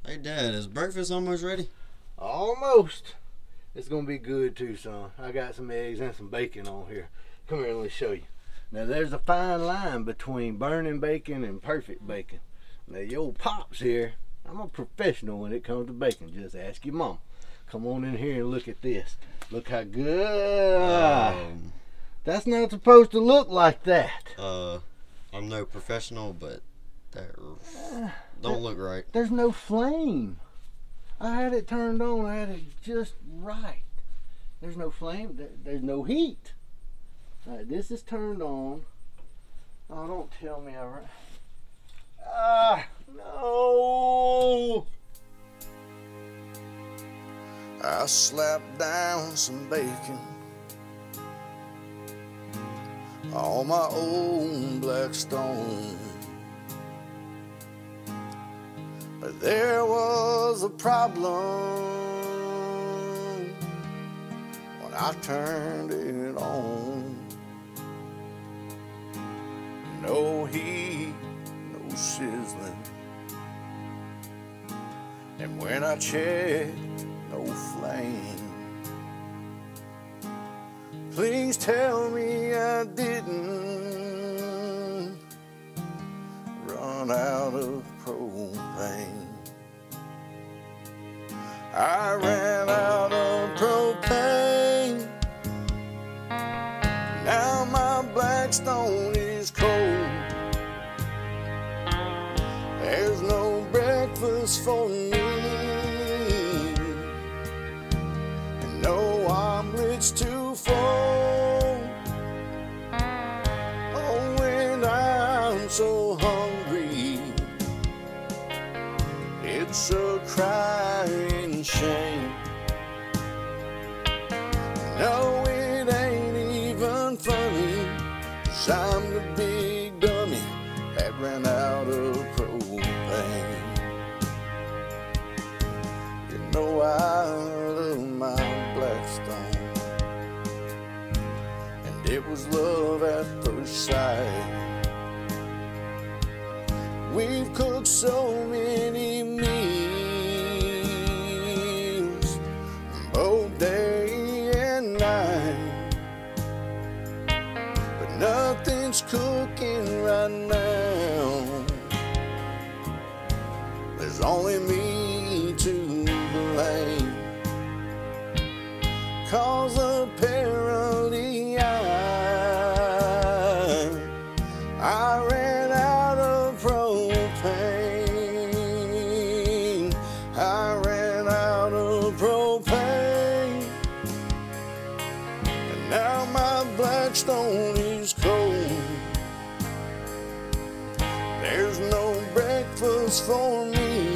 Hey, Dad, is breakfast almost ready? Almost. It's gonna be good too, son. I got some eggs and some bacon on here. Come here and let me show you. Now there's a fine line between burning bacon and perfect bacon. Now your pops here, I'm a professional when it comes to bacon. Just ask your mom. Come on in here and look at this. Look how good. That's not supposed to look like that. I'm no professional, but that don't look right. There's no flame. I had it turned on. I had it just right. There's no flame. There's no heat. All right, this is turned on. Oh, don't tell me no. I slapped down some bacon on my old Blackstone. But there was a problem when I turned it on. No heat, no sizzling, and when I checked, no flame. Please tell me I didn't run out of propane. I ran out of propane. Now my Blackstone is cold. There's no breakfast for me, and no omelets to fold. Oh, when I'm so hungry, it's a crying shame. No, it ain't even funny, 'cause I'm the big dummy that ran out of propane. You know I love my Blackstone, and it was love at first sight. We've cooked so many meals, both day and night, but nothing's cooking right now. There's only me to blame, 'cause apparently I ran out of propane. I ran out of propane, and now my Blackstone is cold. There's no breakfast for me,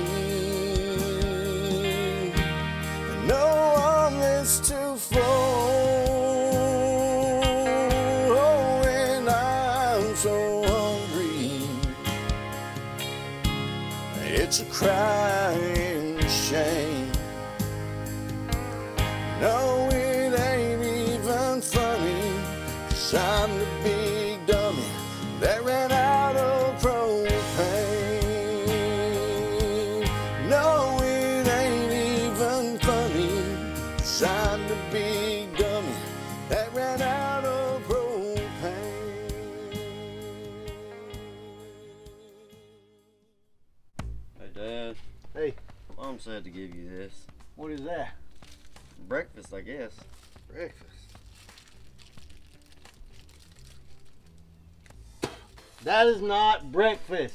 and no omelets to fold. Oh, and I'm so hungry, it's a crying shame. No, it ain't even funny, 'cause I'm the big dummy that ran out of propane. No, it ain't even funny, 'cause I'm the big dummy that ran out of propane. Hey, Dad. Hey, Mom said to give you this. what is that? Breakfast, I guess. Breakfast. That is not breakfast.